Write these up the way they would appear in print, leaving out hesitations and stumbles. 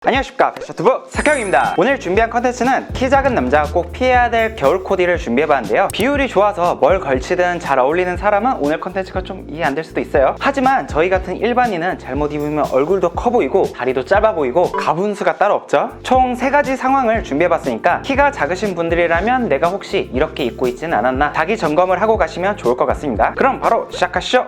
안녕하십니까, 패션튜브 석형입니다. 오늘 준비한 컨텐츠는 키 작은 남자가 꼭 피해야 될 겨울 코디를 준비해봤는데요. 비율이 좋아서 뭘 걸치든 잘 어울리는 사람은 오늘 컨텐츠가 좀 이해 안 될 수도 있어요. 하지만 저희 같은 일반인은 잘못 입으면 얼굴도 커 보이고 다리도 짧아 보이고 가분수가 따로 없죠. 총 3가지 상황을 준비해봤으니까 키가 작으신 분들이라면 내가 혹시 이렇게 입고 있지는 않았나 자기 점검을 하고 가시면 좋을 것 같습니다. 그럼 바로 시작하시죠.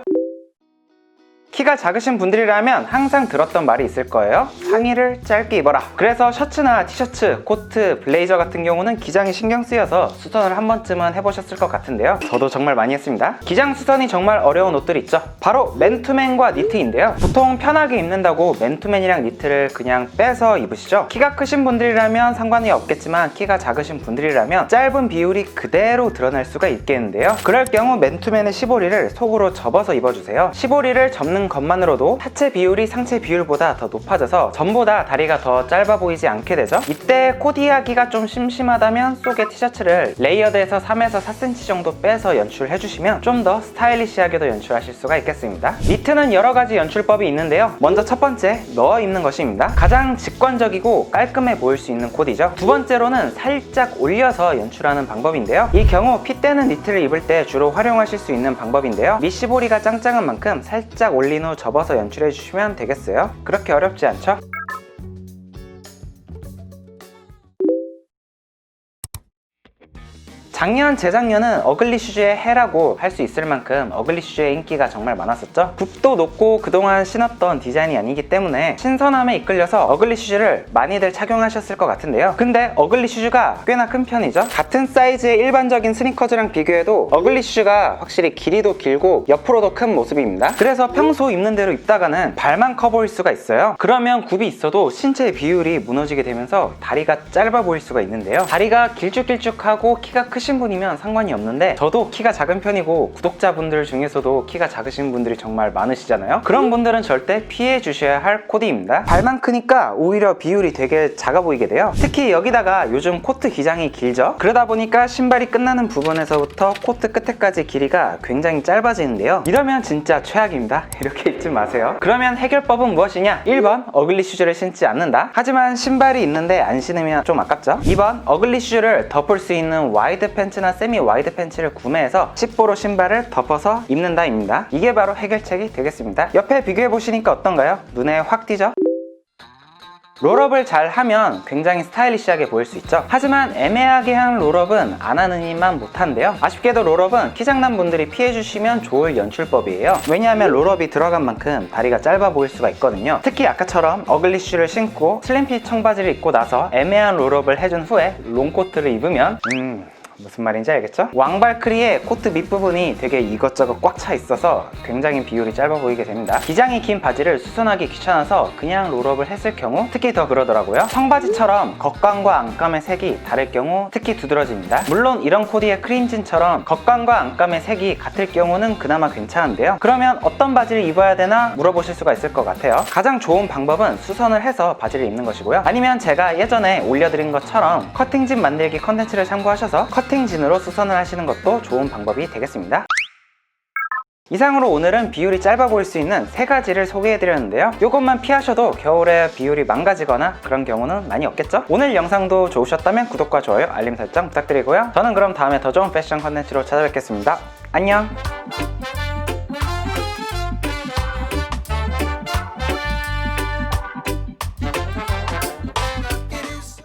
키가 작으신 분들이라면 항상 들었던 말이 있을 거예요. 상의를 짧게 입어라. 그래서 셔츠나 티셔츠, 코트, 블레이저 같은 경우는 기장이 신경 쓰여서 수선을 한 번쯤은 해보셨을 것 같은데요. 저도 정말 많이 했습니다. 기장 수선이 정말 어려운 옷들 있죠. 바로 맨투맨과 니트인데요. 보통 편하게 입는다고 맨투맨이랑 니트를 그냥 빼서 입으시죠. 키가 크신 분들이라면 상관이 없겠지만 키가 작으신 분들이라면 짧은 비율이 그대로 드러날 수가 있겠는데요. 그럴 경우 맨투맨의 시보리를 속으로 접어서 입어주세요. 시보리를 접는 것만으로도 하체 비율이 상체 비율보다 더 높아져서 전보다 다리가 더 짧아 보이지 않게 되죠. 이때 코디하기가 좀 심심하다면 속에 티셔츠를 레이어드에서 3에서 4cm 정도 빼서 연출해주시면 좀 더 스타일리시하게도 연출하실 수가 있겠습니다. 니트는 여러가지 연출법이 있는데요. 먼저 첫 번째, 넣어 입는 것입니다. 가장 직관적이고 깔끔해 보일 수 있는 코디죠. 두 번째로는 살짝 올려서 연출하는 방법인데요. 이 경우 핏대는 니트를 입을 때 주로 활용하실 수 있는 방법인데요. 밑시보리가 짱짱한 만큼 살짝 올린 후 접어서 연출해 주시면 되겠어요. 그렇게 어렵지 않죠? 작년, 재작년은 어글리 슈즈의 해라고 할 수 있을 만큼 어글리 슈즈의 인기가 정말 많았었죠. 굽도 높고 그동안 신었던 디자인이 아니기 때문에 신선함에 이끌려서 어글리 슈즈를 많이들 착용하셨을 것 같은데요. 근데 어글리 슈즈가 꽤나 큰 편이죠. 같은 사이즈의 일반적인 스니커즈랑 비교해도 어글리 슈즈가 확실히 길이도 길고 옆으로도 큰 모습입니다. 그래서 평소 입는 대로 입다가는 발만 커 보일 수가 있어요. 그러면 굽이 있어도 신체 비율이 무너지게 되면서 다리가 짧아 보일 수가 있는데요. 다리가 길쭉길쭉하고 키가 크신 분이면 상관이 없는데 저도 키가 작은 편이고 구독자분들 중에서도 키가 작으신 분들이 정말 많으시잖아요. 그런 분들은 절대 피해 주셔야 할 코디입니다. 발만 크니까 오히려 비율이 되게 작아 보이게 돼요. 특히 여기다가 요즘 코트 기장이 길죠. 그러다 보니까 신발이 끝나는 부분에서부터 코트 끝에까지 길이가 굉장히 짧아지는데요. 이러면 진짜 최악입니다. 이렇게 입지 마세요. 그러면 해결법은 무엇이냐? 1번 어글리 슈즈를 신지 않는다. 하지만 신발이 있는데 안 신으면 좀 아깝죠. 2번 어글리 슈즈를 덮을 수 있는 와이드 팬츠나 세미 와이드 팬츠를 구매해서 씹보로 신발을 덮어서 입는다 입니다. 이게 바로 해결책이 되겠습니다. 옆에 비교해 보시니까 어떤가요? 눈에 확 띄죠? 롤업을 잘 하면 굉장히 스타일리시하게 보일 수 있죠. 하지만 애매하게 한 롤업은 안 하는 이만 못한데요. 아쉽게도 롤업은 키 작은 분들이 피해주시면 좋을 연출법이에요. 왜냐하면 롤업이 들어간 만큼 다리가 짧아 보일 수가 있거든요. 특히 아까처럼 어글리 슈를 신고 슬림핏 청바지를 입고 나서 애매한 롤업을 해준 후에 롱코트를 입으면 무슨 말인지 알겠죠? 왕발크리의 코트 밑부분이 되게 이것저것 꽉 차 있어서 굉장히 비율이 짧아 보이게 됩니다. 기장이 긴 바지를 수선하기 귀찮아서 그냥 롤업을 했을 경우 특히 더 그러더라고요. 청바지처럼 겉감과 안감의 색이 다를 경우 특히 두드러집니다. 물론 이런 코디의 크림진처럼 겉감과 안감의 색이 같을 경우는 그나마 괜찮은데요. 그러면 어떤 바지를 입어야 되나 물어보실 수가 있을 것 같아요. 가장 좋은 방법은 수선을 해서 바지를 입는 것이고요. 아니면 제가 예전에 올려드린 것처럼 커팅진 만들기 컨텐츠를 참고하셔서 커팅진으로 수선을 하시는 것도 좋은 방법이 되겠습니다. 이상으로 오늘은 비율이 짧아 보일 수 있는 3가지를 소개해드렸는데요. 이것만 피하셔도 겨울에 비율이 망가지거나 그런 경우는 많이 없겠죠? 오늘 영상도 좋으셨다면 구독과 좋아요, 알림 설정 부탁드리고요. 저는 그럼 다음에 더 좋은 패션 컨텐츠로 찾아뵙겠습니다. 안녕!